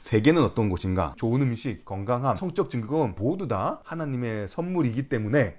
세계는 어떤 곳인가? 좋은 음식, 건강함, 성적 증거는 모두 다 하나님의 선물이기 때문에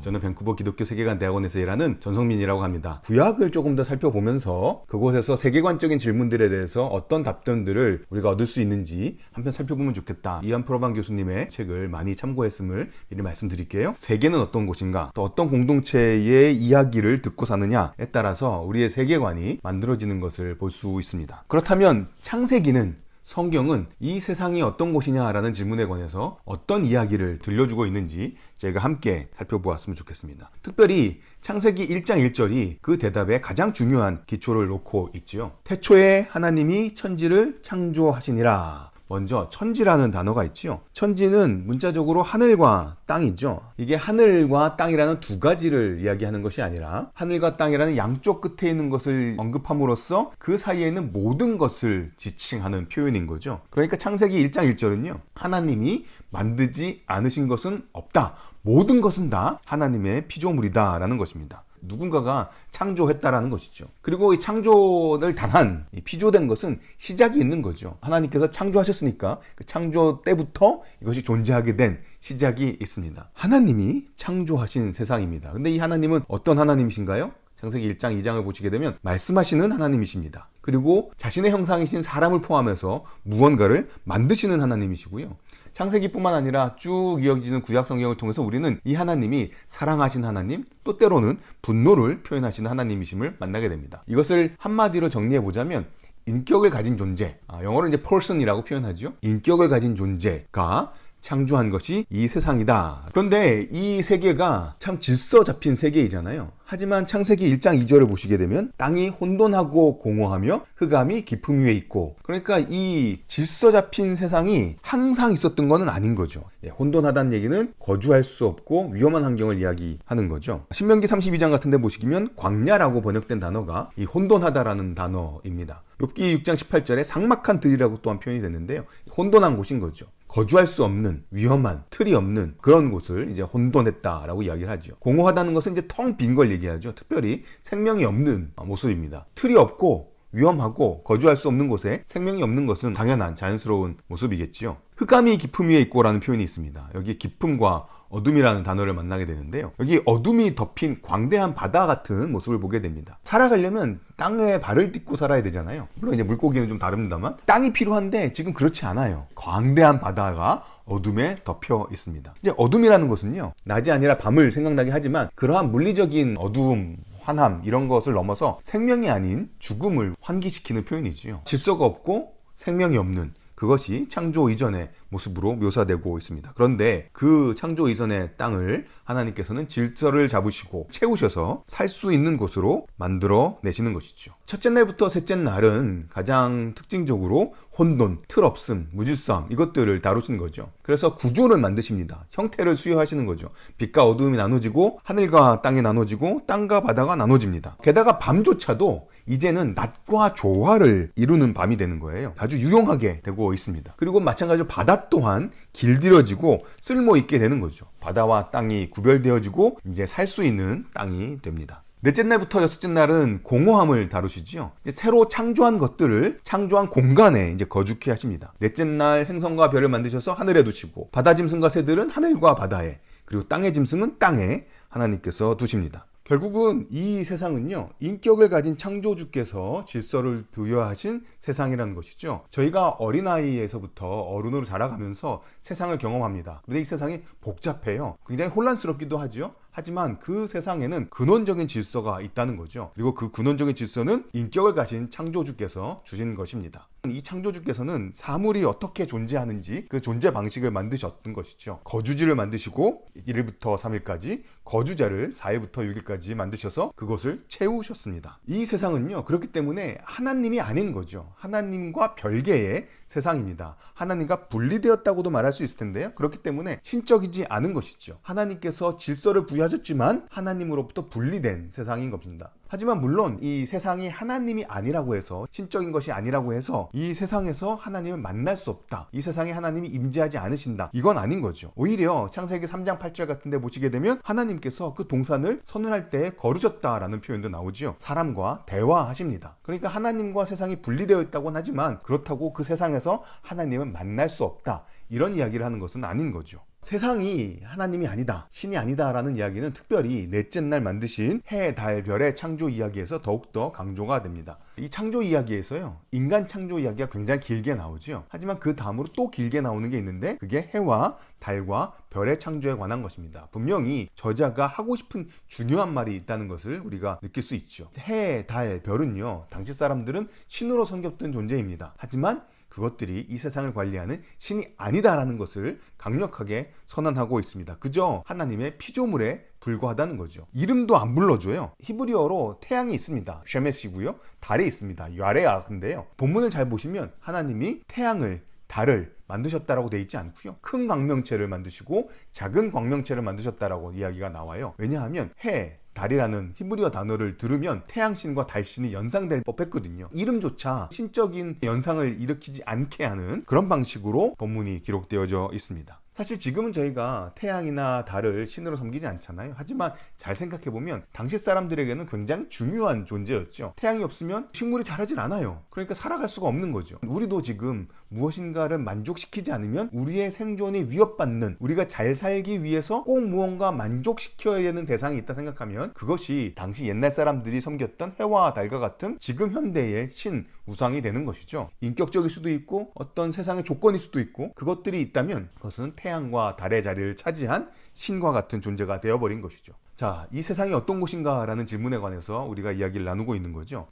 저는 밴쿠버 기독교 세계관 대학원에서 일하는 전성민이라고 합니다. 구약을 조금 더 살펴보면서 그곳에서 세계관적인 질문들에 대해서 어떤 답변들을 우리가 얻을 수 있는지 한편 살펴보면 좋겠다. 이안 프로방 교수님의 책을 많이 참고했음을 미리 말씀드릴게요. 세계는 어떤 곳인가? 또 어떤 공동체의 이야기를 듣고 사느냐에 따라서 우리의 세계관이 만들어지는 것을 볼 수 있습니다. 그렇다면 창세기는, 성경은 이 세상이 어떤 곳이냐라는 질문에 관해서 어떤 이야기를 들려주고 있는지 저희가 함께 살펴보았으면 좋겠습니다. 특별히 창세기 1장 1절이 그 대답에 가장 중요한 기초를 놓고 있지요. 태초에 하나님이 천지를 창조하시니라. 먼저 천지라는 단어가 있지요. 천지는 문자적으로 하늘과 땅이죠. 이게 하늘과 땅이라는 두 가지를 이야기하는 것이 아니라 하늘과 땅이라는 양쪽 끝에 있는 것을 언급함으로써 그 사이에 있는 모든 것을 지칭하는 표현인 거죠. 그러니까 창세기 1장 1절은요. 하나님이 만들지 않으신 것은 없다. 모든 것은 다 하나님의 피조물이다 라는 것입니다. 누군가가 창조했다라는 것이죠. 그리고 이 창조를 당한, 피조된 것은 시작이 있는 거죠. 하나님께서 창조하셨으니까 그 창조 때부터 이것이 존재하게 된 시작이 있습니다. 하나님이 창조하신 세상입니다. 근데 이 하나님은 어떤 하나님이신가요? 창세기 1장 2장을 보시게 되면 말씀하시는 하나님이십니다. 그리고 자신의 형상이신 사람을 포함해서 무언가를 만드시는 하나님이시고요. 창세기뿐만 아니라 쭉 이어지는 구약 성경을 통해서 우리는 이 하나님이 사랑하신 하나님, 또 때로는 분노를 표현하시는 하나님이심을 만나게 됩니다. 이것을 한마디로 정리해 보자면 인격을 가진 존재, 영어로 이제 person이라고 표현하죠. 인격을 가진 존재가 창조한 것이 이 세상이다. 그런데 이 세계가 참 질서 잡힌 세계이잖아요. 하지만 창세기 1장 2절을 보시게 되면 땅이 혼돈하고 공허하며 흑암이 깊음 위에 있고, 그러니까 이 질서 잡힌 세상이 항상 있었던 것은 아닌 거죠. 혼돈하다는 얘기는 거주할 수 없고 위험한 환경을 이야기하는 거죠. 신명기 32장 같은 데 보시면 광야라고 번역된 단어가 이 혼돈하다라는 단어입니다. 욥기 6장 18절에 삭막한 들이라고 또한 표현이 됐는데요. 혼돈한 곳인 거죠. 거주할 수 없는, 위험한, 틀이 없는 그런 곳을 이제 혼돈했다라고 이야기를 하죠. 공허하다는 것은 이제 텅 빈 걸 얘기하죠. 특별히 생명이 없는 모습입니다. 틀이 없고 위험하고 거주할 수 없는 곳에 생명이 없는 것은 당연한 자연스러운 모습이겠지요. 흑암이 깊음 위에 있고라는 표현이 있습니다. 여기 깊음과 어둠이라는 단어를 만나게 되는데요. 여기 어둠이 덮인 광대한 바다 같은 모습을 보게 됩니다. 살아가려면 땅에 발을 딛고 살아야 되잖아요. 물론 이제 물고기는 좀 다릅니다만 땅이 필요한데 지금 그렇지 않아요. 광대한 바다가 어둠에 덮여 있습니다. 이제 어둠이라는 것은요, 낮이 아니라 밤을 생각나게 하지만 그러한 물리적인 어두움, 환함 이런 것을 넘어서 생명이 아닌 죽음을 환기시키는 표현이지요. 질서가 없고 생명이 없는, 그것이 창조 이전의 모습으로 묘사되고 있습니다. 그런데 그 창조 이전의 땅을 하나님께서는 질서를 잡으시고 채우셔서 살 수 있는 곳으로 만들어 내시는 것이죠. 첫째 날부터 셋째 날은 가장 특징적으로 혼돈, 틀 없음, 무질서함 이것들을 다루시는 거죠. 그래서 구조를 만드십니다. 형태를 수여하시는 거죠. 빛과 어두움이 나눠지고 하늘과 땅이 나눠지고 땅과 바다가 나눠집니다. 게다가 밤조차도 이제는 낮과 조화를 이루는 밤이 되는 거예요. 아주 유용하게 되고 있습니다. 그리고 마찬가지로 바다 또한 길들여지고 쓸모있게 되는 거죠. 바다와 땅이 구별되어지고 이제 살 수 있는 땅이 됩니다. 넷째 날부터 여섯째 날은 공허함을 다루시지요. 이제 새로 창조한 것들을 창조한 공간에 이제 거주케 하십니다. 넷째 날 행성과 별을 만드셔서 하늘에 두시고, 바다 짐승과 새들은 하늘과 바다에, 그리고 땅의 짐승은 땅에 하나님께서 두십니다. 결국은 이 세상은요, 인격을 가진 창조주께서 질서를 부여하신 세상이라는 것이죠. 저희가 어린아이에서부터 어른으로 자라가면서 세상을 경험합니다. 근데 이 세상이 복잡해요. 굉장히 혼란스럽기도 하죠. 하지만 그 세상에는 근원적인 질서가 있다는 거죠. 그리고 그 근원적인 질서는 인격을 가진 창조주께서 주신 것입니다. 이 창조주께서는 사물이 어떻게 존재하는지 그 존재 방식을 만드셨던 것이죠. 거주지를 만드시고 1일부터 3일까지, 거주자를 4일부터 6일까지 만드셔서 그것을 채우셨습니다. 이 세상은요, 그렇기 때문에 하나님이 아닌 거죠. 하나님과 별개의 세상입니다. 하나님과 분리되었다고도 말할 수 있을 텐데요. 그렇기 때문에 신적이지 않은 것이죠. 하나님께서 질서를 부여하셨지만 하나님으로부터 분리된 세상인 겁니다. 하지만 물론 이 세상이 하나님이 아니라고 해서, 신적인 것이 아니라고 해서 이 세상에서 하나님을 만날 수 없다, 이 세상에 하나님이 임재하지 않으신다, 이건 아닌 거죠. 오히려 창세기 3장 8절 같은 데 보시게 되면 하나님께서 그 동산을 선언할 때 거르셨다라는 표현도 나오죠. 사람과 대화하십니다. 그러니까 하나님과 세상이 분리되어 있다고는 하지만 그렇다고 그 세상에서 하나님을 만날 수 없다, 이런 이야기를 하는 것은 아닌 거죠. 세상이 하나님이 아니다, 신이 아니다라는 이야기는 특별히 넷째 날 만드신 해, 달, 별의 창조 이야기에서 더욱더 강조가 됩니다. 이 창조 이야기에서요, 인간 창조 이야기가 굉장히 길게 나오죠. 하지만 그 다음으로 또 길게 나오는 게 있는데 그게 해와 달과 별의 창조에 관한 것입니다. 분명히 저자가 하고 싶은 중요한 말이 있다는 것을 우리가 느낄 수 있죠. 해, 달, 별은요, 당시 사람들은 신으로 섬겼던 존재입니다. 하지만 그것들이 이 세상을 관리하는 신이 아니다라는 것을 강력하게 선언하고 있습니다. 그저 하나님의 피조물에 불과하다는 거죠. 이름도 안 불러줘요. 히브리어로 태양이 있습니다. 쉐메시고요. 달이 있습니다. 야레아인데요. 본문을 잘 보시면 하나님이 태양을, 달을 만드셨다라고 되어 있지 않고요. 큰 광명체를 만드시고 작은 광명체를 만드셨다라고 이야기가 나와요. 왜냐하면 해, 달이라는 히브리어 단어를 들으면 태양신과 달신이 연상될 법했거든요. 이름조차 신적인 연상을 일으키지 않게 하는 그런 방식으로 본문이 기록되어져 있습니다. 사실 지금은 저희가 태양이나 달을 신으로 섬기지 않잖아요. 하지만 잘 생각해보면 당시 사람들에게는 굉장히 중요한 존재였죠. 태양이 없으면 식물이 자라질 않아요. 그러니까 살아갈 수가 없는 거죠. 우리도 지금 무엇인가를 만족시키지 않으면 우리의 생존이 위협받는, 우리가 잘 살기 위해서 꼭 무언가 만족시켜야 되는 대상이 있다 생각하면 그것이 당시 옛날 사람들이 섬겼던 해와 달과 같은 지금 현대의 신, 우상이 되는 것이죠. 인격적일 수도 있고 어떤 세상의 조건일 수도 있고, 그것들이 있다면 그것은 태양과 달의 자리를 차지한 신과 같은 존재가 되어버린 것이죠. 자, 이 세상이 어떤 곳인가 라는 질문에 관해서 우리가 이야기를 나누고 있는 거죠.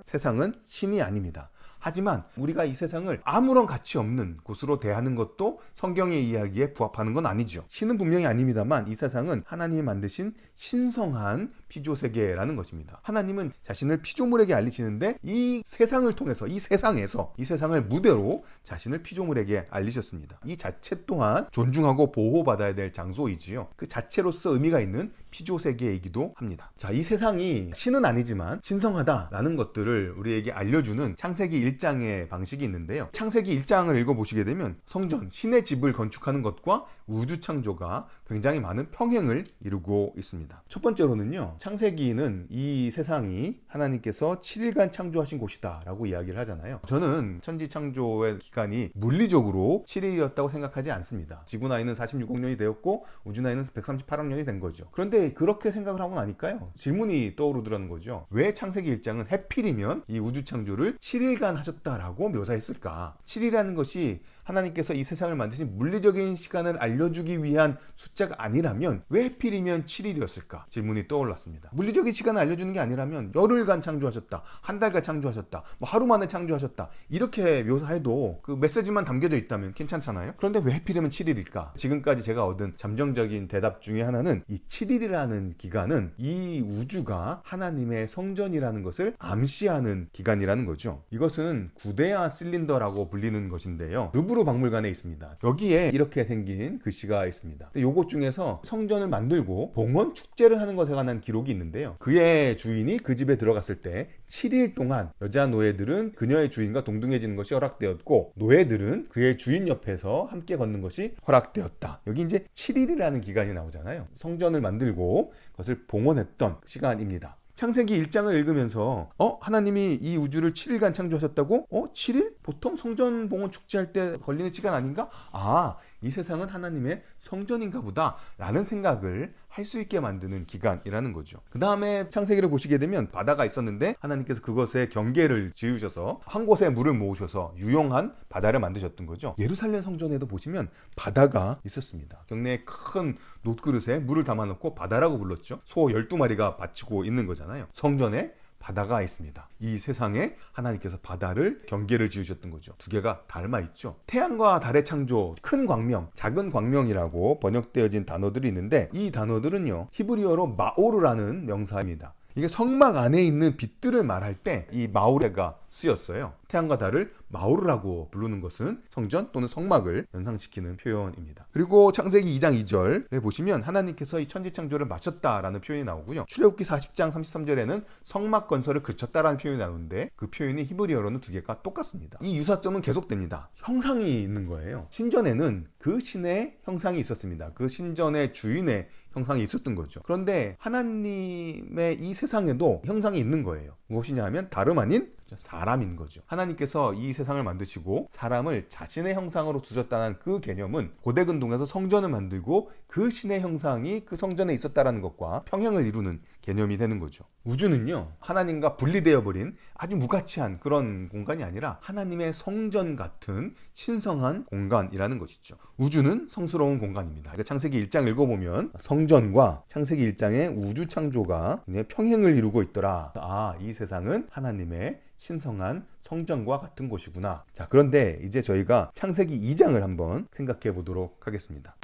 세상은 신이 아닙니다. 하지만 우리가 이 세상을 아무런 가치 없는 곳으로 대하는 것도 성경의 이야기에 부합하는 건 아니죠. 신은 분명히 아닙니다만 이 세상은 하나님이 만드신 신성한 피조세계라는 것입니다. 하나님은 자신을 피조물에게 알리시는데 이 세상을 통해서, 이 세상을 무대로 자신을 피조물에게 알리셨습니다. 이 자체 또한 존중하고 보호받아야 될 장소이지요. 그 자체로서 의미가 있는 피조세계이기도 합니다. 자, 이 세상이 신은 아니지만 신성하다라는 것들을 우리에게 알려주는 창세기 1장의 방식이 있는데요. 창세기 1장을 읽어보시게 되면 성전, 신의 집을 건축하는 것과 우주 창조가 굉장히 많은 평행을 이루고 있습니다. 첫 번째로는요, 창세기는 이 세상이 하나님께서 7일간 창조하신 곳이다 라고 이야기를 하잖아요. 저는 천지 창조의 기간이 물리적으로 7일이었다고 생각하지 않습니다. 지구 나이는 46억 년이 되었고 우주 나이는 138억 년이 된 거죠. 그런데 그렇게 생각을 하고 나니까요, 질문이 떠오르더라는 거죠. 왜 창세기 1장은 해필이면 이 우주 창조를 7일간 하셨다라고 묘사했을까? 7이라는 것이 하나님께서 이 세상을 만드신 물리적인 시간을 알려주기 위한 숫자가 아니라면 왜 해필이면 7일이었을까? 질문이 떠올랐습니다. 물리적인 시간을 알려주는 게 아니라면 열흘간 창조하셨다, 한 달간 창조하셨다, 뭐 하루 만에 창조하셨다, 이렇게 묘사해도 그 메시지만 담겨져 있다면 괜찮잖아요. 그런데 왜 해필이면 7일일까? 지금까지 제가 얻은 잠정적인 대답 중에 하나는 이 7일이라는 기간은 이 우주가 하나님의 성전이라는 것을 암시하는 기간이라는 거죠. 이것은 구데아 실린더라고 불리는 것인데요. 루브르 박물관에 있습니다. 여기에 이렇게 생긴 글씨가 있습니다. 요것 중에서 성전을 만들고 봉헌 축제를 하는 것에 관한 기록이 있는데요. 그의 주인이 그 집에 들어갔을 때 7일 동안 여자 노예들은 그녀의 주인과 동등해지는 것이 허락되었고, 노예들은 그의 주인 옆에서 함께 걷는 것이 허락되었다. 여기 이제 7일이라는 기간이 나오잖아요. 성전을 만들고 그것을 봉헌했던 시간입니다. 창세기 1장을 읽으면서 하나님이 이 우주를 7일간 창조하셨다고? 7일? 보통 성전 봉헌 축제할 때 걸리는 시간 아닌가? 이 세상은 하나님의 성전인가 보다 라는 생각을 할 수 있게 만드는 기간이라는 거죠. 그 다음에 창세기를 보시게 되면 바다가 있었는데 하나님께서 그것에 경계를 지으셔서 한 곳에 물을 모으셔서 유용한 바다를 만드셨던 거죠. 예루살렘 성전에도 보시면 바다가 있었습니다. 경내에 큰 놋그릇에 물을 담아놓고 바다라고 불렀죠. 소 12마리가 바치고 있는 거잖아요. 성전에 바다가 있습니다. 이 세상에 하나님께서 바다를 경계를 지으셨던 거죠. 두 개가 닮아 있죠. 태양과 달의 창조, 큰 광명, 작은 광명이라고 번역되어진 단어들이 있는데 이 단어들은요, 히브리어로 마오르라는 명사입니다. 이게 성막 안에 있는 빛들을 말할 때 이 마오레가 쓰였어요. 태양과 달을 마오르라고 부르는 것은 성전 또는 성막을 연상시키는 표현입니다. 그리고 창세기 2장 2절에 보시면 하나님께서 이 천지 창조를 마쳤다라는 표현이 나오고요. 출애굽기 40장 33절에는 성막 건설을 그쳤다라는 표현이 나오는데 그 표현이 히브리어로는 두 개가 똑같습니다. 이 유사점은 계속됩니다. 형상이 있는 거예요. 신전에는 그 신의 형상이 있었습니다. 그 신전의 주인의 형상이 있었던 거죠. 그런데 하나님의 이 세상에도 형상이 있는 거예요. 무엇이냐 하면 다름 아닌 사람인 거죠. 하나님께서 이 세상을 만드시고 사람을 자신의 형상으로 두셨다는 그 개념은 고대 근동에서 성전을 만들고 그 신의 형상이 그 성전에 있었다는 것과 평행을 이루는 개념이 되는 거죠. 우주는요, 하나님과 분리되어 버린 아주 무가치한 그런 공간이 아니라 하나님의 성전 같은 신성한 공간이라는 것이죠. 우주는 성스러운 공간입니다. 그러니까 창세기 1장 읽어보면 성전과 창세기 1장의 우주 창조가 평행을 이루고 있더라. 이 세상은 하나님의 신성한 성전과 같은 곳이구나. 자, 그런데 이제 저희가 창세기 2장을 한번 생각해 보도록 하겠습니다.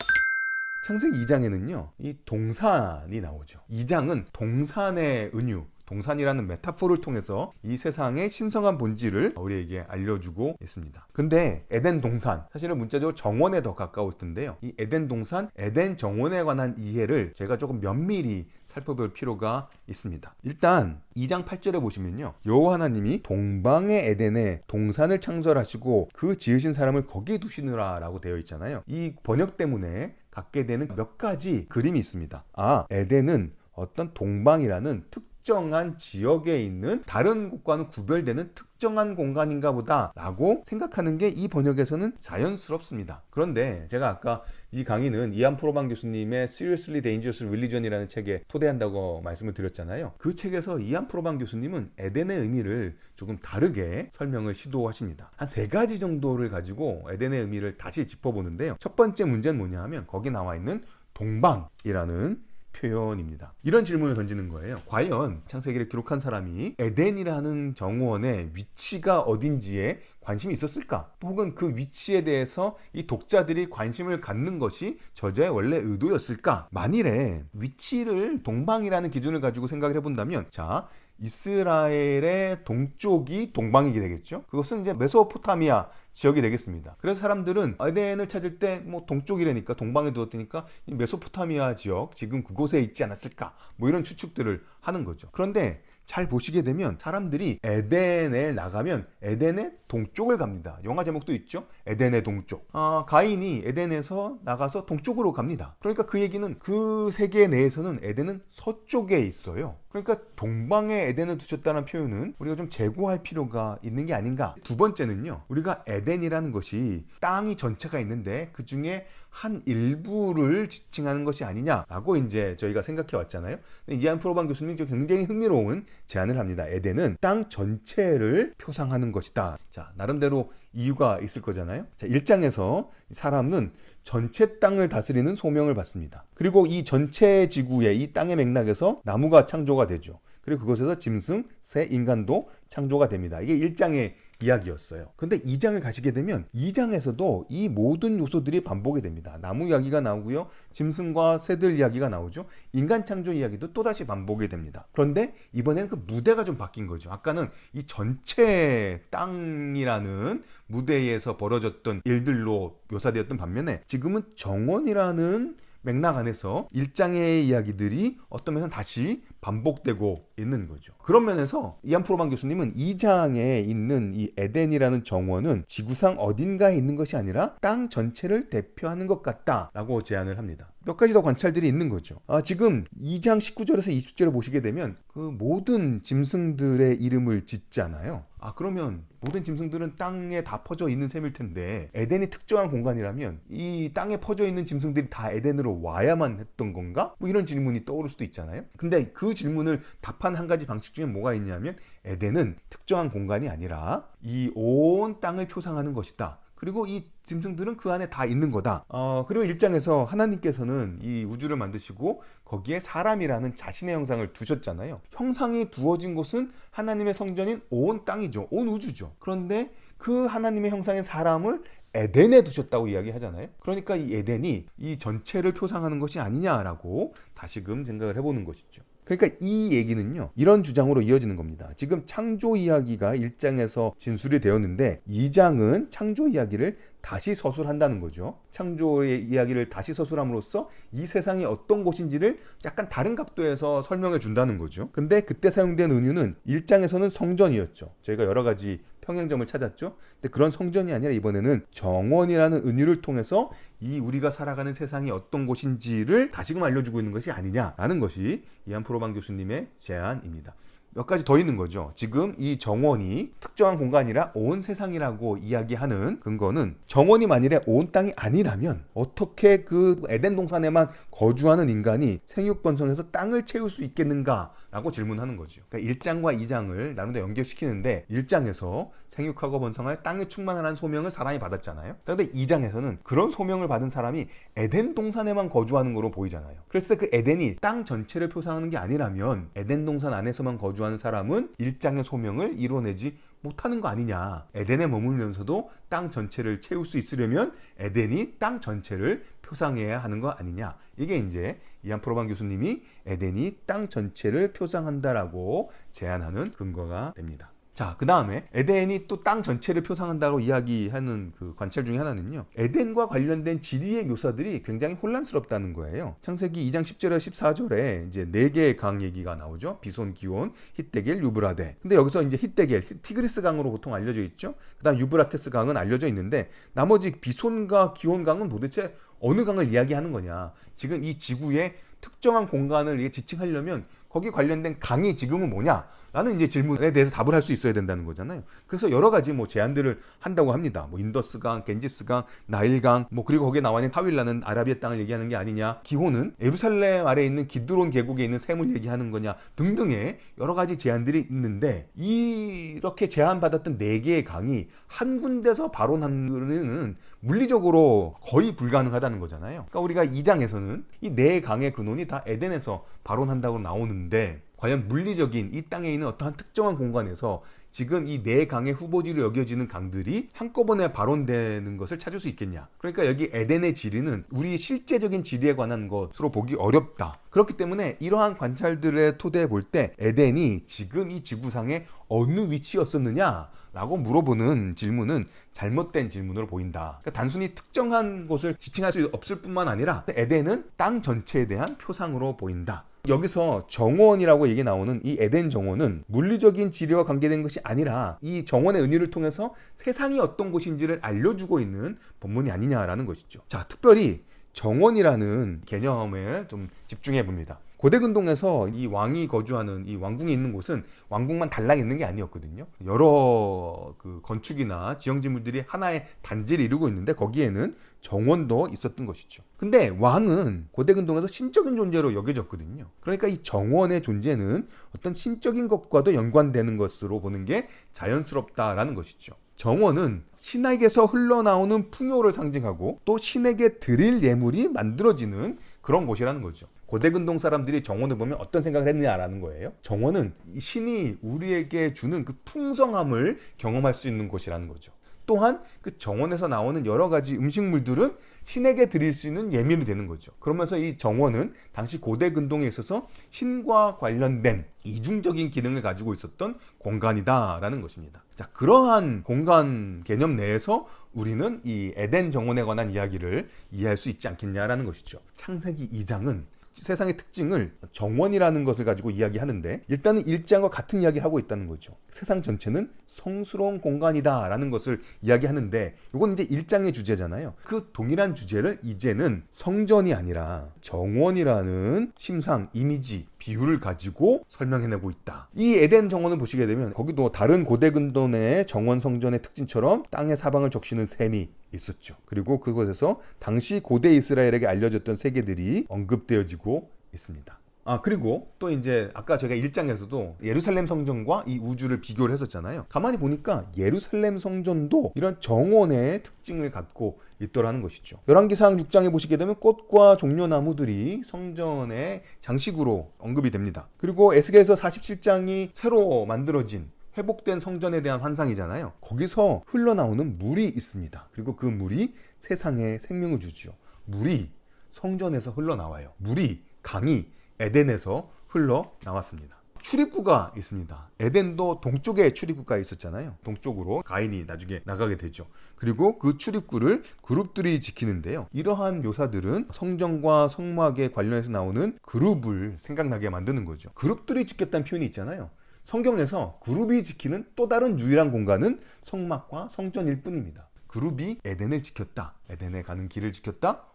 창세기 2장에는요, 이 동산이 나오죠. 2장은 동산의 은유, 동산이라는 메타포를 통해서 이 세상의 신성한 본질을 우리에게 알려주고 있습니다. 근데 에덴 동산, 사실은 문자적으로 정원에 더 가까울 텐데요. 이 에덴 동산, 에덴 정원에 관한 이해를 제가 조금 면밀히 살펴볼 필요가 있습니다. 일단 2장 8절에 보시면요, 여호와 하나님이 동방의 에덴에 동산을 창설하시고 그 지으신 사람을 거기에 두시느라 라고 되어 있잖아요. 이 번역 때문에 갖게 되는 몇 가지 그림이 있습니다. 에덴은 어떤 동방이라는 특정한 지역에 있는 다른 곳과는 구별되는 특정한 공간인가 보다 라고 생각하는 게 이 번역에서는 자연스럽습니다. 그런데 제가 아까 이 강의는 이안 프로방 교수님의 Seriously Dangerous Religion이라는 책에 토대한다고 말씀을 드렸잖아요. 그 책에서 이안 프로방 교수님은 에덴의 의미를 조금 다르게 설명을 시도하십니다. 한 3가지 정도를 가지고 에덴의 의미를 다시 짚어보는데요. 첫 번째 문제는 뭐냐 하면 거기 나와 있는 동방이라는 표현입니다. 이런 질문을 던지는 거예요. 과연 창세기를 기록한 사람이 에덴이라는 정원의 위치가 어딘지에 관심이 있었을까? 혹은 그 위치에 대해서 이 독자들이 관심을 갖는 것이 저자의 원래 의도였을까? 만일에 위치를 동방이라는 기준을 가지고 생각을 해본다면, 자, 이스라엘의 동쪽이 동방이게 되겠죠. 그것은 이제 메소포타미아 지역이 되겠습니다. 그래서 사람들은 에덴을 찾을 때 동쪽이라니까, 동방에 두었다니까 이 메소포타미아 지역, 지금 그곳에 있지 않았을까, 이런 추측들을 하는 거죠. 그런데 잘 보시게 되면 사람들이 에덴에 나가면 에덴의 동쪽을 갑니다. 영화 제목도 있죠. 에덴의 동쪽. 가인이 에덴에서 나가서 동쪽으로 갑니다. 그러니까 그 얘기는 그 세계 내에서는 에덴은 서쪽에 있어요. 그러니까 동방에 에덴을 두셨다는 표현은 우리가 좀 재고할 필요가 있는 게 아닌가. 두 번째는요, 우리가 에덴이라는 것이 땅이 전체가 있는데 그 중에 한 일부를 지칭하는 것이 아니냐라고 이제 저희가 생각해 왔잖아요. 이안 프로방 교수님이 굉장히 흥미로운 제안을 합니다. 에덴은 땅 전체를 표상하는 것이다. 자, 나름대로 이유가 있을 거잖아요. 자, 1장에서 사람은 전체 땅을 다스리는 소명을 받습니다. 그리고 이 전체 지구의 이 땅의 맥락에서 나무가 창조가 되죠. 그리고 그것에서 짐승, 새, 인간도 창조가 됩니다. 이게 1장의 이야기였어요. 근데 2장을 가시게 되면 2장에서도 이 모든 요소들이 반복이 됩니다. 나무 이야기가 나오고요, 짐승과 새들 이야기가 나오죠. 인간 창조 이야기도 또다시 반복이 됩니다. 그런데 이번에는 그 무대가 좀 바뀐 거죠. 아까는 이 전체 땅이라는 무대에서 벌어졌던 일들로 묘사되었던 반면에 지금은 정원이라는 맥락 안에서 1장의 이야기들이 어떤 면에서 다시 반복되고 있는 거죠. 그런 면에서 이안 프로방 교수님은 2장에 있는 이 에덴이라는 정원은 지구상 어딘가에 있는 것이 아니라 땅 전체를 대표하는 것 같다라고 제안을 합니다. 몇 가지 더 관찰들이 있는 거죠. 지금 2장 19절에서 20절을 보시게 되면 그 모든 짐승들의 이름을 짓잖아요. 그러면 모든 짐승들은 땅에 다 퍼져 있는 셈일 텐데 에덴이 특정한 공간이라면 이 땅에 퍼져 있는 짐승들이 다 에덴으로 와야만 했던 건가? 이런 질문이 떠오를 수도 있잖아요. 근데 그 질문을 답한 한 가지 방식 중에 뭐가 있냐면 에덴은 특정한 공간이 아니라 이 온 땅을 표상하는 것이다. 그리고 이 짐승들은 그 안에 다 있는 거다. 그리고 1장에서 하나님께서는 이 우주를 만드시고 거기에 사람이라는 자신의 형상을 두셨잖아요. 형상이 두어진 곳은 하나님의 성전인 온 땅이죠. 온 우주죠. 그런데 그 하나님의 형상인 사람을 에덴에 두셨다고 이야기하잖아요. 그러니까 이 에덴이 이 전체를 표상하는 것이 아니냐라고 다시금 생각을 해보는 것이죠. 그러니까 이 얘기는요, 이런 주장으로 이어지는 겁니다. 지금 창조 이야기가 1장에서 진술이 되었는데 2장은 창조 이야기를 다시 서술한다는 거죠. 창조의 이야기를 다시 서술함으로써 이 세상이 어떤 곳인지를 약간 다른 각도에서 설명해 준다는 거죠. 근데 그때 사용된 은유는 1장에서는 성전이었죠. 저희가 여러 가지 평행점을 찾았죠. 근데 그런 성전이 아니라 이번에는 정원이라는 은유를 통해서 이 우리가 살아가는 세상이 어떤 곳인지를 다시금 알려주고 있는 것이 아니냐라는 것이 이한 프로방 교수님의 제안입니다. 몇 가지 더 있는 거죠. 지금 이 정원이 특정한 공간이라 온 세상이라고 이야기하는 근거는, 정원이 만일에 온 땅이 아니라면 어떻게 그 에덴 동산에만 거주하는 인간이 생육번성해서 땅을 채울 수 있겠는가 라고 질문하는 거죠. 그러니까 1장과 2장을 나름대로 연결시키는데 1장에서 생육하고 번성하여 땅에 충만하라는 소명을 사람이 받았잖아요. 그런데 2장에서는 그런 소명을 받은 사람이 에덴 동산에만 거주하는 거로 보이잖아요. 그랬을 때 그 에덴이 땅 전체를 표상하는 게 아니라면 에덴 동산 안에서만 거주하는 사람은 1장의 소명을 이뤄내지 못하는 거 아니냐. 에덴에 머물면서도 땅 전체를 채울 수 있으려면 에덴이 땅 전체를 표상해야 하는 거 아니냐. 이게 이제 이한 프로방 교수님이 에덴이 땅 전체를 표상한다라고 제안하는 근거가 됩니다. 자, 그 다음에 에덴이 또 땅 전체를 표상한다고 이야기하는 그 관찰 중에 하나는요, 에덴과 관련된 지리의 묘사들이 굉장히 혼란스럽다는 거예요. 창세기 2장 10절에 14절에 이제 4개의 강 얘기가 나오죠. 비손, 기온, 힛데겔, 유브라데. 근데 여기서 이제 힛데겔, 티그리스 강으로 보통 알려져 있죠. 그 다음 유브라테스 강은 알려져 있는데 나머지 비손과 기온 강은 도대체 어느 강을 이야기하는 거냐. 지금 이 지구의 특정한 공간을 지칭하려면 거기 관련된 강이 지금은 뭐냐? 라는 이제 질문에 대해서 답을 할 수 있어야 된다는 거잖아요. 그래서 여러 가지 제안들을 한다고 합니다. 인더스강, 겐지스강, 나일강, 그리고 거기에 나와 있는 하윌라는 아라비아 땅을 얘기하는 게 아니냐. 기호는 예루살렘 아래에 있는 기드론 계곡에 있는 샘을 얘기하는 거냐 등등의 여러 가지 제안들이 있는데, 이렇게 제안받았던 4개의 강이 한 군데서 발원하는 물리적으로 거의 불가능하다는 거잖아요. 그러니까 우리가 2장에서는 이 4강의 근원이 다 에덴에서 발원한다고 나오는데, 과연 물리적인 이 땅에 있는 어떠한 특정한 공간에서 지금 이 4강의 후보지로 여겨지는 강들이 한꺼번에 발원되는 것을 찾을 수 있겠냐. 그러니까 여기 에덴의 지리는 우리 실제적인 지리에 관한 것으로 보기 어렵다. 그렇기 때문에 이러한 관찰들의 토대에 볼 때 에덴이 지금 이 지구상의 어느 위치였었느냐 라고 물어보는 질문은 잘못된 질문으로 보인다. 그러니까 단순히 특정한 곳을 지칭할 수 없을 뿐만 아니라 에덴은 땅 전체에 대한 표상으로 보인다. 여기서 정원이라고 얘기 나오는 이 에덴 정원은 물리적인 지리와 관계된 것이 아니라 이 정원의 은유를 통해서 세상이 어떤 곳인지를 알려주고 있는 본문이 아니냐라는 것이죠. 자, 특별히 정원이라는 개념에 좀 집중해 봅니다. 고대 근동에서 이 왕이 거주하는 이 왕궁이 있는 곳은 왕궁만 달랑 있는 게 아니었거든요. 여러 그 건축이나 지형지물들이 하나의 단지를 이루고 있는데 거기에는 정원도 있었던 것이죠. 근데 왕은 고대 근동에서 신적인 존재로 여겨졌거든요. 그러니까 이 정원의 존재는 어떤 신적인 것과도 연관되는 것으로 보는 게 자연스럽다라는 것이죠. 정원은 신에게서 흘러나오는 풍요를 상징하고 또 신에게 드릴 예물이 만들어지는 그런 곳이라는 거죠. 고대 근동 사람들이 정원을 보면 어떤 생각을 했느냐라는 거예요. 정원은 신이 우리에게 주는 그 풍성함을 경험할 수 있는 곳이라는 거죠. 또한 그 정원에서 나오는 여러 가지 음식물들은 신에게 드릴 수 있는 예물이 되는 거죠. 그러면서 이 정원은 당시 고대 근동에 있어서 신과 관련된 이중적인 기능을 가지고 있었던 공간이다라는 것입니다. 자, 그러한 공간 개념 내에서 우리는 이 에덴 정원에 관한 이야기를 이해할 수 있지 않겠냐라는 것이죠. 창세기 2장은 세상의 특징을 정원이라는 것을 가지고 이야기하는데, 일단은 1장과 같은 이야기를 하고 있다는 거죠. 세상 전체는 성스러운 공간이다 라는 것을 이야기하는데, 이건 이제 1장의 주제잖아요. 그 동일한 주제를 이제는 성전이 아니라 정원이라는 침상, 이미지, 비유를 가지고 설명해내고 있다. 이 에덴 정원을 보시게 되면 거기도 다른 고대 근동의 정원 성전의 특징처럼 땅의 사방을 적시는 샘이 있었죠. 그리고 그곳에서 당시 고대 이스라엘에게 알려졌던 세계들이 언급되어지고 있습니다. 그리고 또 이제 아까 제가 1장에서도 예루살렘 성전과 이 우주를 비교를 했었잖아요. 가만히 보니까 예루살렘 성전도 이런 정원의 특징을 갖고 있더라는 것이죠. 열왕기상 6장에 보시게 되면 꽃과 종려나무들이 성전의 장식으로 언급이 됩니다. 그리고 에스겔서 47장이 새로 만들어진 회복된 성전에 대한 환상이잖아요. 거기서 흘러나오는 물이 있습니다. 그리고 그 물이 세상에 생명을 주죠. 물이 성전에서 흘러나와요. 물이, 강이 에덴에서 흘러나왔습니다. 출입구가 있습니다. 에덴도 동쪽에 출입구가 있었잖아요. 동쪽으로 가인이 나중에 나가게 되죠. 그리고 그 출입구를 그룹들이 지키는데요. 이러한 묘사들은 성전과 성막에 관련해서 나오는 그룹을 생각나게 만드는 거죠. 그룹들이 지켰다는 표현이 있잖아요. 성경에서 그룹이 지키는 또 다른 유일한 공간은 성막과 성전일 뿐입니다. 그룹이 에덴을 지켰다. 에덴에 가는 길을 지켰다.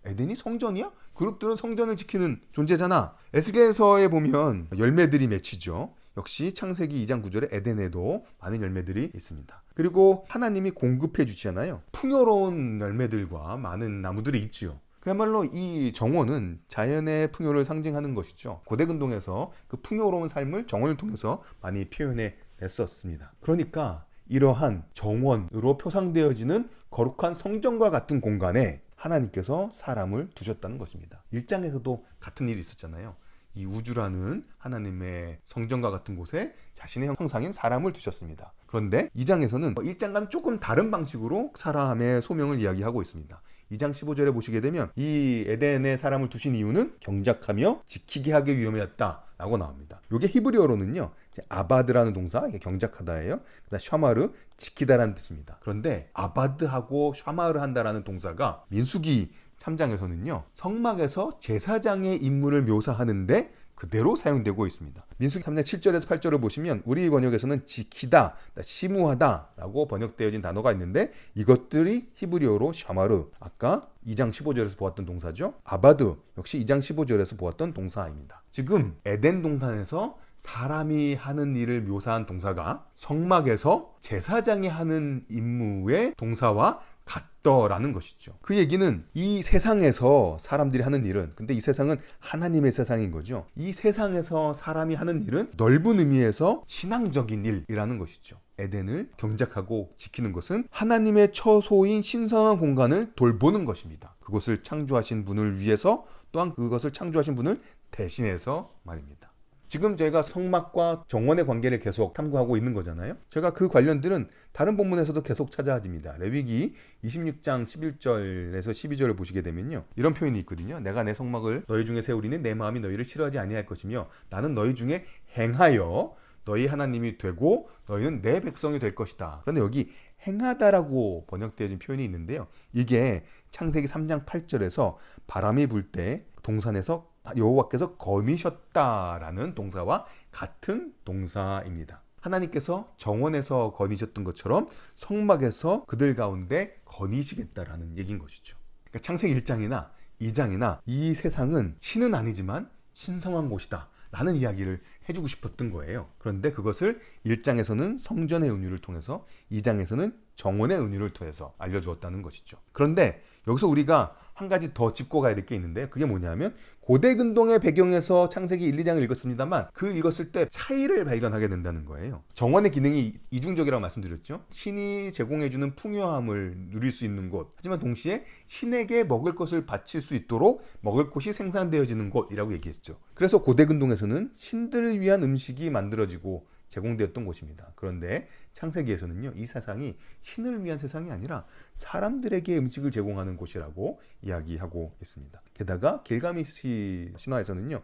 에덴이 성전이야? 그룹들은 성전을 지키는 존재잖아. 에스겔서에 보면 열매들이 맺히죠. 역시 창세기 2장 9절에 에덴에도 많은 열매들이 있습니다. 그리고 하나님이 공급해 주시잖아요. 풍요로운 열매들과 많은 나무들이 있지요. 그야말로 이 정원은 자연의 풍요를 상징하는 것이죠. 고대근동에서 그 풍요로운 삶을 정원을 통해서 많이 표현해 냈었습니다. 그러니까 이러한 정원으로 표상되어지는 거룩한 성전과 같은 공간에 하나님께서 사람을 두셨다는 것입니다. 1장에서도 같은 일이 있었잖아요. 이 우주라는 하나님의 성전과 같은 곳에 자신의 형상인 사람을 두셨습니다. 그런데 2장에서는 1장과는 조금 다른 방식으로 사람의 소명을 이야기하고 있습니다. 2장 15절에 보시게 되면 이 에덴에 사람을 두신 이유는 경작하며 지키게 하기 위함이었다 라고 나옵니다. 이게 히브리어로는요, 아바드라는 동사, 이게 경작하다예요. 그다음 샤마르, 지키다라는 뜻입니다. 그런데 아바드하고 샤마르 한다라는 동사가 민수기 3장에서는요, 성막에서 제사장의 임무를 묘사하는데 그대로 사용되고 있습니다. 민수기 3장 7절에서 8절을 보시면 우리 번역에서는 지키다, 시무하다 라고 번역되어진 단어가 있는데 이것들이 히브리어로 샤마르, 아까 2장 15절에서 보았던 동사죠. 아바드, 역시 2장 15절에서 보았던 동사입니다. 지금 에덴 동산에서 사람이 하는 일을 묘사한 동사가 성막에서 제사장이 하는 임무의 동사와 같더라는 것이죠. 그 얘기는 이 세상에서 사람들이 하는 일은, 근데 이 세상은 하나님의 세상인 거죠. 이 세상에서 사람이 하는 일은 넓은 의미에서 신앙적인 일이라는 것이죠. 에덴을 경작하고 지키는 것은 하나님의 처소인 신성한 공간을 돌보는 것입니다. 그것을 창조하신 분을 위해서, 또한 그것을 창조하신 분을 대신해서 말입니다. 지금 저희가 성막과 정원의 관계를 계속 탐구하고 있는 거잖아요. 제가 그 관련들은 다른 본문에서도 계속 찾아집니다. 레위기 26장 11절에서 12절을 보시게 되면요, 이런 표현이 있거든요. 내가 내 성막을 너희 중에 세우리니 내 마음이 너희를 싫어하지 아니할 것이며 나는 너희 중에 행하여 너희 하나님이 되고 너희는 내 백성이 될 것이다. 그런데 여기 행하다라고 번역되어진 표현이 있는데요, 이게 창세기 3장 8절에서 바람이 불 때 동산에서 여호와께서 거니셨다라는 동사와 같은 동사입니다. 하나님께서 정원에서 거니셨던 것처럼 성막에서 그들 가운데 거니시겠다라는 얘기인 것이죠. 그러니까 창세기 1장이나 2장이나 이 세상은 신은 아니지만 신성한 곳이다 라는 이야기를 해주고 싶었던 거예요. 그런데 그것을 1장에서는 성전의 은유를 통해서, 2장에서는 정원의 은유를 통해서 알려주었다는 것이죠. 그런데 여기서 우리가 한 가지 더 짚고 가야 될 게 있는데, 그게 뭐냐면 고대근동의 배경에서 창세기 1, 2장을 읽었습니다만 그 읽었을 때 차이를 발견하게 된다는 거예요. 정원의 기능이 이중적이라고 말씀드렸죠. 신이 제공해주는 풍요함을 누릴 수 있는 곳, 하지만 동시에 신에게 먹을 것을 바칠 수 있도록 먹을 곳이 생산되어지는 곳이라고 얘기했죠. 그래서 고대근동에서는 신들을 위한 음식이 만들어지고 제공되었던 곳입니다. 그런데 창세기에서는요, 이 세상이 신을 위한 세상이 아니라 사람들에게 음식을 제공하는 곳이라고 이야기하고 있습니다. 게다가 길가메시 신화에서는요,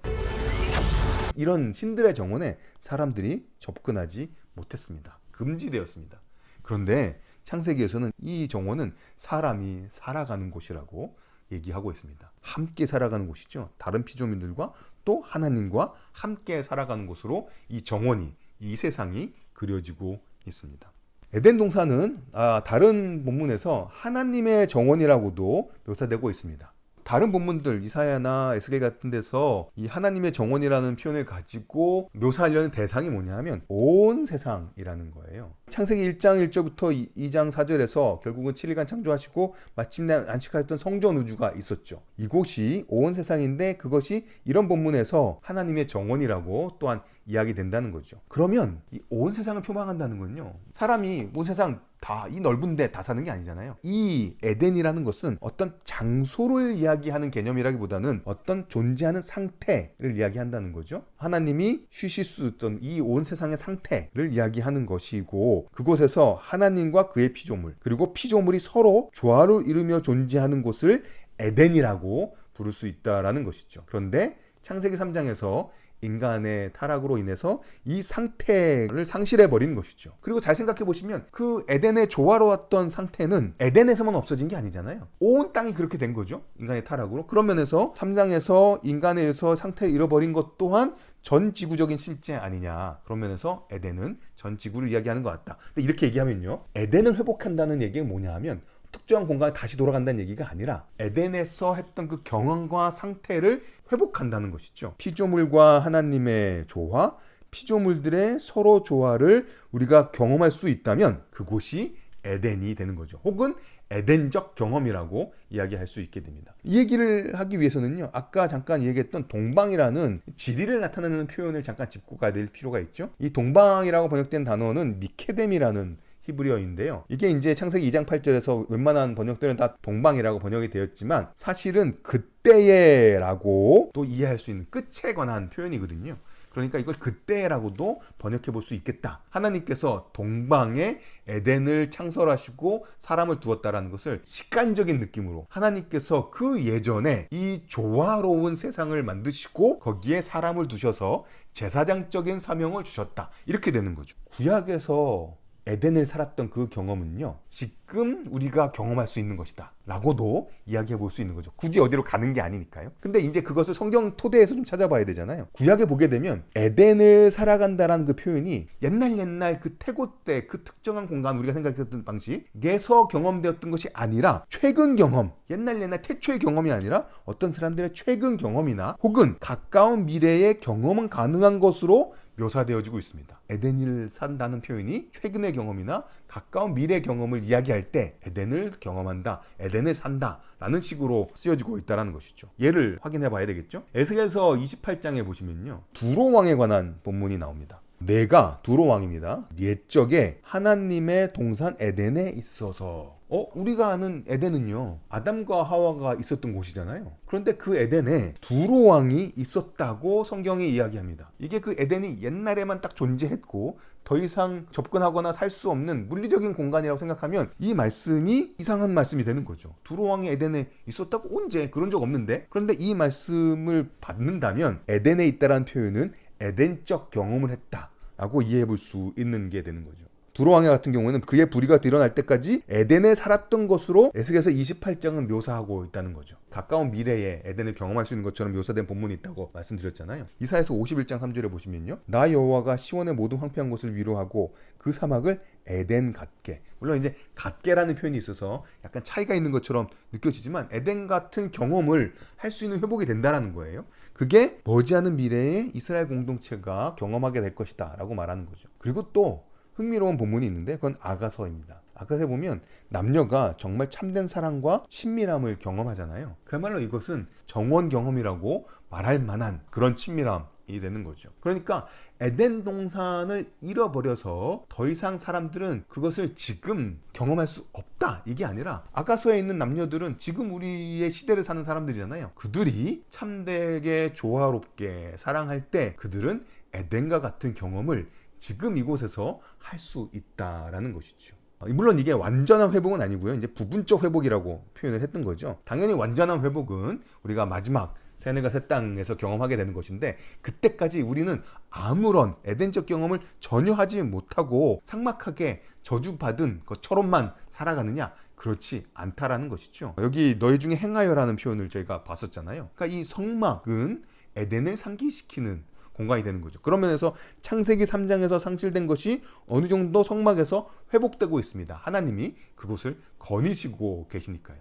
이런 신들의 정원에 사람들이 접근하지 못했습니다. 금지되었습니다. 그런데 창세기에서는 이 정원은 사람이 살아가는 곳이라고 얘기하고 있습니다. 함께 살아가는 곳이죠. 다른 피조민들과 또 하나님과 함께 살아가는 곳으로 이 정원이, 이 세상이 그려지고 있습니다. 에덴 동산은 다른 본문에서 하나님의 정원이라고도 묘사되고 있습니다. 다른 본문들, 이사야나 에스겔 같은 데서 이 하나님의 정원이라는 표현을 가지고 묘사하려는 대상이 뭐냐 하면 온 세상이라는 거예요. 창세기 1장 1절부터 2장 4절에서 결국은 7일간 창조하시고 마침내 안식하였던 성전 우주가 있었죠. 이곳이 온 세상인데 그것이 이런 본문에서 하나님의 정원이라고 또한 이야기된다는 거죠. 그러면 이 온 세상을 표방한다는 건요, 사람이 온 세상 다 이 넓은데 다 사는 게 아니잖아요. 이 에덴이라는 것은 어떤 장소를 이야기하는 개념이라기보다는 어떤 존재하는 상태를 이야기한다는 거죠. 하나님이 쉬실 수 있던 이 온 세상의 상태를 이야기하는 것이고, 그곳에서 하나님과 그의 피조물, 그리고 피조물이 서로 조화를 이루며 존재하는 곳을 에덴이라고 부를 수 있다라는 것이죠. 그런데 창세기 3장에서 인간의 타락으로 인해서 이 상태를 상실해 버리는 것이죠. 그리고 잘 생각해 보시면 그 에덴의 조화로웠던 상태는 에덴에서만 없어진 게 아니잖아요. 온 땅이 그렇게 된 거죠. 인간의 타락으로. 그런 면에서 3장에서 인간에서 상태를 잃어버린 것 또한 전 지구적인 실제 아니냐. 그런 면에서 에덴은 전 지구를 이야기하는 것 같다. 근데 이렇게 얘기하면요, 에덴을 회복한다는 얘기는 뭐냐 하면 특정한 공간에 다시 돌아간다는 얘기가 아니라 에덴에서 했던 그 경험과 상태를 회복한다는 것이죠. 피조물과 하나님의 조화, 피조물들의 서로 조화를 우리가 경험할 수 있다면 그곳이 에덴이 되는 거죠. 혹은 에덴적 경험이라고 이야기할 수 있게 됩니다. 이 얘기를 하기 위해서는요, 아까 잠깐 얘기했던 동방이라는 지리를 나타내는 표현을 잠깐 짚고 가야 될 필요가 있죠. 이 동방이라고 번역된 단어는 니케뎀이라는 히브리어인데요. 이게 이제 창세기 2장 8절에서 웬만한 번역들은 다 동방이라고 번역이 되었지만 사실은 그때에라고 또 이해할 수 있는 끝에 관한 표현이거든요. 그러니까 이걸 그때라고도 번역해 볼 수 있겠다. 하나님께서 동방에 에덴을 창설하시고 사람을 두었다라는 것을 시간적인 느낌으로 하나님께서 그 예전에 이 조화로운 세상을 만드시고 거기에 사람을 두셔서 제사장적인 사명을 주셨다. 이렇게 되는 거죠. 구약에서 에덴을 살았던 그 경험은요, 지금 우리가 경험할 수 있는 것이다 라고도 이야기해 볼 수 있는 거죠. 굳이 어디로 가는 게 아니니까요. 근데 이제 그것을 성경 토대에서 좀 찾아봐야 되잖아요. 구약에 보게 되면 에덴을 살아간다라는 그 표현이 옛날 그 태고 때 그 특정한 공간, 우리가 생각했던 방식에서 경험되었던 것이 아니라 최근 경험, 옛날 태초의 경험이 아니라 어떤 사람들의 최근 경험이나 혹은 가까운 미래의 경험은 가능한 것으로 묘사되어지고 있습니다. 에덴을 산다는 표현이 최근의 경험이나 가까운 미래 경험을 이야기할 때 에덴을 경험한다, 에덴을 산다 라는 식으로 쓰여지고 있다는 것이죠. 예를 확인해 봐야 되겠죠. 에스겔서 28장에 보시면요, 두로 왕에 관한 본문이 나옵니다. 내가 두로 왕입니다. 옛적에 하나님의 동산 에덴에 있어서, 우리가 아는 에덴은요, 아담과 하와가 있었던 곳이잖아요. 그런데 그 에덴에 두로 왕이 있었다고 성경이 이야기합니다. 이게 그 에덴이 옛날에만 딱 존재했고 더 이상 접근하거나 살 수 없는 물리적인 공간이라고 생각하면 이 말씀이 이상한 말씀이 되는 거죠. 두로 왕이 에덴에 있었다고? 언제? 그런 적 없는데? 그런데 이 말씀을 받는다면 에덴에 있다라는 표현은 에덴적 경험을 했다라고 이해해 볼 수 있는 게 되는 거죠. 두로 왕의 같은 경우는 그의 불의가 드러날 때까지 에덴에 살았던 것으로 에스겔서 28장은 묘사하고 있다는 거죠. 가까운 미래에 에덴을 경험할 수 있는 것처럼 묘사된 본문이 있다고 말씀드렸잖아요. 이사야서 51장 3절에 보시면요, 나 여호와가 시온의 모든 황폐한 곳을 위로하고 그 사막을 에덴 같게, 물론 이제 같게라는 표현이 있어서 약간 차이가 있는 것처럼 느껴지지만 에덴 같은 경험을 할 수 있는 회복이 된다라는 거예요. 그게 머지않은 미래에 이스라엘 공동체가 경험하게 될 것이다 라고 말하는 거죠. 그리고 또 흥미로운 본문이 있는데 그건 아가서입니다. 아가서에 보면 남녀가 정말 참된 사랑과 친밀함을 경험하잖아요. 그야말로 이것은 정원 경험이라고 말할 만한 그런 친밀함이 되는 거죠. 그러니까 에덴 동산을 잃어버려서 더 이상 사람들은 그것을 지금 경험할 수 없다, 이게 아니라 아가서에 있는 남녀들은 지금 우리의 시대를 사는 사람들이잖아요. 그들이 참되게 조화롭게 사랑할 때 그들은 에덴과 같은 경험을 지금 이곳에서 할 수 있다라는 것이죠. 물론 이게 완전한 회복은 아니고요, 이제 부분적 회복이라고 표현을 했던 거죠. 당연히 완전한 회복은 우리가 마지막 새하늘과 새 땅에서 경험하게 되는 것인데, 그때까지 우리는 아무런 에덴적 경험을 전혀 하지 못하고 삭막하게 저주받은 것처럼만 살아가느냐? 그렇지 않다라는 것이죠. 여기 너희 중에 행하여라는 표현을 저희가 봤었잖아요. 그러니까 이 성막은 에덴을 상기시키는 공간이 되는 거죠. 그런 면에서 창세기 3장에서 상실된 것이 어느 정도 성막에서 회복되고 있습니다. 하나님이 그곳을 거니시고 계시니까요.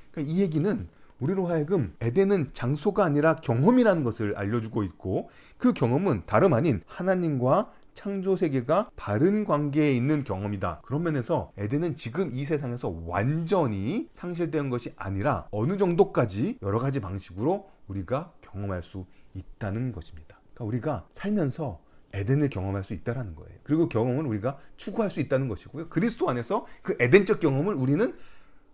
그러니까 이 얘기는 우리로 하여금 에덴은 장소가 아니라 경험이라는 것을 알려주고 있고, 그 경험은 다름 아닌 하나님과 창조 세계가 바른 관계에 있는 경험이다. 그런 면에서 에덴은 지금 이 세상에서 완전히 상실된 것이 아니라 어느 정도까지 여러 가지 방식으로 우리가 경험할 수 있다는 것입니다. 그러니까 우리가 살면서 에덴을 경험할 수 있다는 거예요. 그리고 경험을 우리가 추구할 수 있다는 것이고요. 그리스도 안에서 그 에덴적 경험을 우리는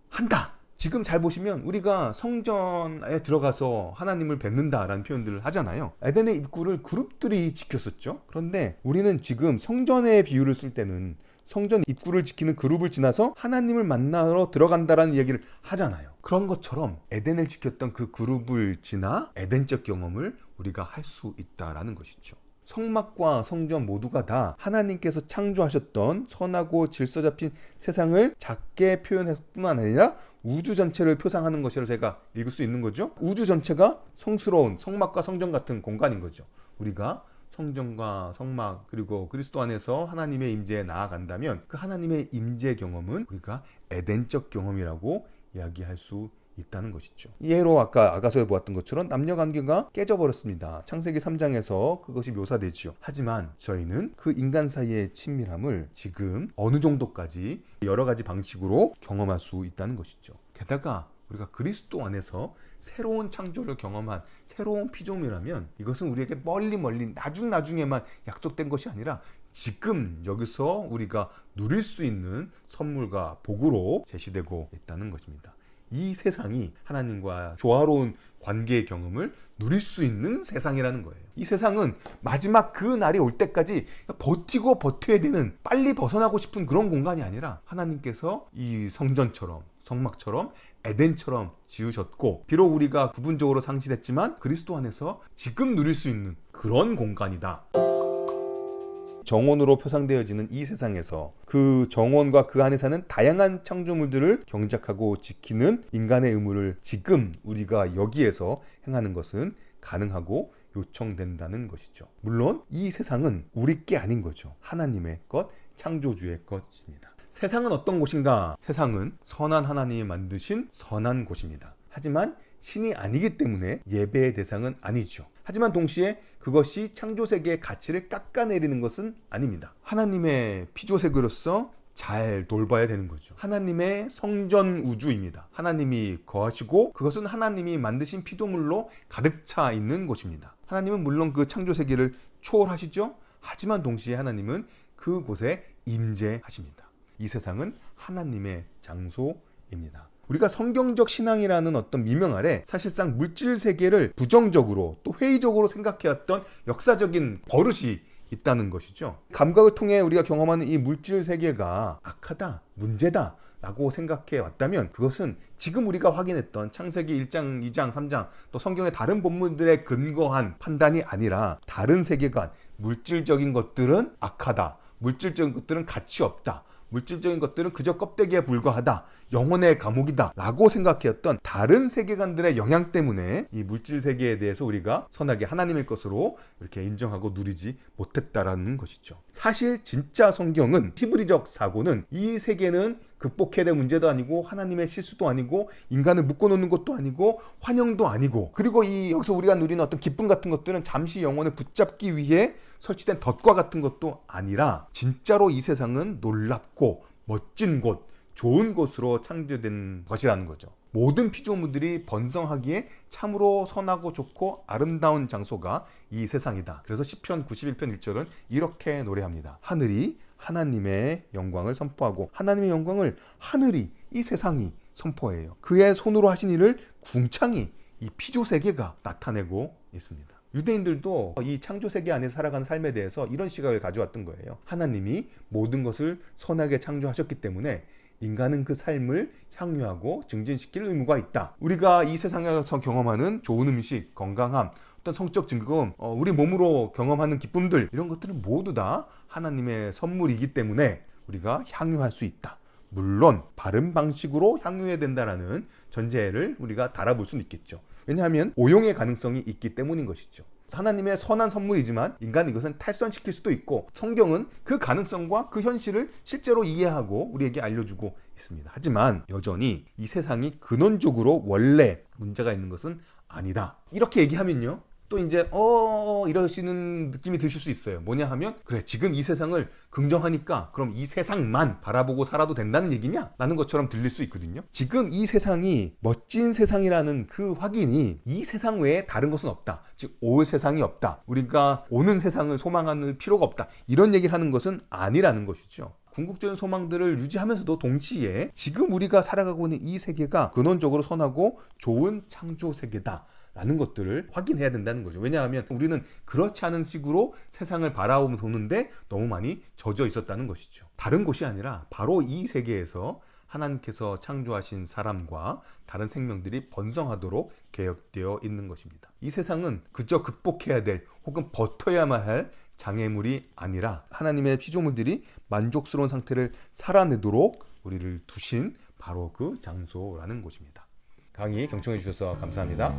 한다. 지금 잘 보시면 우리가 성전에 들어가서 하나님을 뵙는다라는 표현들을 하잖아요. 에덴의 입구를 그룹들이 지켰었죠. 그런데 우리는 지금 성전의 비유를 쓸 때는 성전 입구를 지키는 그룹을 지나서 하나님을 만나러 들어간다라는 얘기를 하잖아요. 그런 것처럼 에덴을 지켰던 그 그룹을 지나 에덴적 경험을 우리가 할 수 있다라는 것이죠. 성막과 성전 모두가 다 하나님께서 창조하셨던 선하고 질서 잡힌 세상을 작게 표현했을 뿐만 아니라 우주 전체를 표상하는 것이라고 제가 읽을 수 있는 거죠. 우주 전체가 성스러운 성막과 성전 같은 공간인 거죠. 우리가 성전과 성막 그리고 그리스도 안에서 하나님의 임재에 나아간다면 그 하나님의 임재 경험은 우리가 에덴적 경험이라고 이야기할 수 있다는 것이죠. 예로 아까 아가서에 보았던 것처럼 남녀관계가 깨져버렸습니다. 창세기 3장에서 그것이 묘사되지요. 하지만 저희는 그 인간 사이의 친밀함을 지금 어느 정도까지 여러 가지 방식으로 경험할 수 있다는 것이죠. 게다가 우리가 그리스도 안에서 새로운 창조를 경험한 새로운 피조물이라면 이것은 우리에게 멀리 나중에만 약속된 것이 아니라 지금 여기서 우리가 누릴 수 있는 선물과 복으로 제시되고 있다는 것입니다. 이 세상이 하나님과 조화로운 관계의 경험을 누릴 수 있는 세상이라는 거예요. 이 세상은 마지막 그 날이 올 때까지 버티고 버텨야 되는, 빨리 벗어나고 싶은 그런 공간이 아니라 하나님께서 이 성전처럼 성막처럼 에덴처럼 지으셨고, 비록 우리가 부분적으로 상실했지만 그리스도 안에서 지금 누릴 수 있는 그런 공간이다. 정원으로 표상되어지는 이 세상에서 그 정원과 그 안에 사는 다양한 창조물들을 경작하고 지키는 인간의 의무를 지금 우리가 여기에서 행하는 것은 가능하고 요청된다는 것이죠. 물론 이 세상은 우리 게 아닌 거죠. 하나님의 것, 창조주의 것입니다. 세상은 어떤 곳인가? 세상은 선한 하나님이 만드신 선한 곳입니다. 하지만 신이 아니기 때문에 예배의 대상은 아니죠. 하지만 동시에 그것이 창조세계의 가치를 깎아내리는 것은 아닙니다. 하나님의 피조세계로서 잘 돌봐야 되는 거죠. 하나님의 성전 우주입니다. 하나님이 거하시고 그것은 하나님이 만드신 피조물로 가득 차 있는 곳입니다. 하나님은 물론 그 창조세계를 초월하시죠. 하지만 동시에 하나님은 그곳에 임재하십니다. 이 세상은 하나님의 장소입니다. 우리가 성경적 신앙이라는 어떤 미명 아래 사실상 물질 세계를 부정적으로 또 회의적으로 생각해왔던 역사적인 버릇이 있다는 것이죠. 감각을 통해 우리가 경험하는 이 물질 세계가 악하다, 문제다 라고 생각해 왔다면 그것은 지금 우리가 확인했던 창세기 1장, 2장, 3장 또 성경의 다른 본문들에 근거한 판단이 아니라 다른 세계관, 물질적인 것들은 악하다, 물질적인 것들은 가치 없다, 물질적인 것들은 그저 껍데기에 불과하다, 영혼의 감옥이다 라고 생각했던 다른 세계관들의 영향 때문에 이 물질 세계에 대해서 우리가 선하게 하나님의 것으로 이렇게 인정하고 누리지 못했다라는 것이죠. 사실 진짜 성경은, 히브리적 사고는 이 세계는 극복해야 될 문제도 아니고 하나님의 실수도 아니고 인간을 묶어놓는 것도 아니고 환영도 아니고, 그리고 여기서 우리가 누리는 어떤 기쁨 같은 것들은 잠시 영혼을 붙잡기 위해 설치된 덫과 같은 것도 아니라 진짜로 이 세상은 놀랍고 멋진 곳, 좋은 곳으로 창조된 것이라는 거죠. 모든 피조물들이 번성하기에 참으로 선하고 좋고 아름다운 장소가 이 세상이다. 그래서 시편 91편 1절은 이렇게 노래합니다. 하늘이 하나님의 영광을 선포하고 하나님의 영광을 하늘이, 이 세상이 선포해요. 그의 손으로 하신 일을 궁창이 이 피조세계가 나타내고 있습니다. 유대인들도 이 창조세계 안에서 살아가는 삶에 대해서 이런 시각을 가져왔던 거예요. 하나님이 모든 것을 선하게 창조하셨기 때문에 인간은 그 삶을 향유하고 증진시킬 의무가 있다. 우리가 이 세상에서 경험하는 좋은 음식, 건강함, 어떤 성적 즐거움, 우리 몸으로 경험하는 기쁨들, 이런 것들은 모두 다 하나님의 선물이기 때문에 우리가 향유할 수 있다. 물론 바른 방식으로 향유해야 된다라는 전제를 우리가 달아볼 수는 있겠죠. 왜냐하면 오용의 가능성이 있기 때문인 것이죠. 하나님의 선한 선물이지만 인간은 이것은 탈선시킬 수도 있고, 성경은 그 가능성과 그 현실을 실제로 이해하고 우리에게 알려주고 있습니다. 하지만 여전히 이 세상이 근원적으로 원래 문제가 있는 것은 아니다. 이렇게 얘기하면요, 또 이제 이러시는 느낌이 드실 수 있어요. 뭐냐 하면, 그래 지금 이 세상을 긍정하니까 그럼 이 세상만 바라보고 살아도 된다는 얘기냐? 라는 것처럼 들릴 수 있거든요. 지금 이 세상이 멋진 세상이라는 그 확인이 이 세상 외에 다른 것은 없다. 즉 올 세상이 없다. 우리가 오는 세상을 소망하는 필요가 없다. 이런 얘기를 하는 것은 아니라는 것이죠. 궁극적인 소망들을 유지하면서도 동시에 지금 우리가 살아가고 있는 이 세계가 근원적으로 선하고 좋은 창조 세계다 라는 것들을 확인해야 된다는 거죠. 왜냐하면 우리는 그렇지 않은 식으로 세상을 바라보는데 너무 많이 젖어 있었다는 것이죠. 다른 곳이 아니라 바로 이 세계에서 하나님께서 창조하신 사람과 다른 생명들이 번성하도록 계획되어 있는 것입니다. 이 세상은 그저 극복해야 될 혹은 버텨야만 할 장애물이 아니라 하나님의 피조물들이 만족스러운 상태를 살아내도록 우리를 두신 바로 그 장소라는 곳입니다. 강의 경청해 주셔서 감사합니다.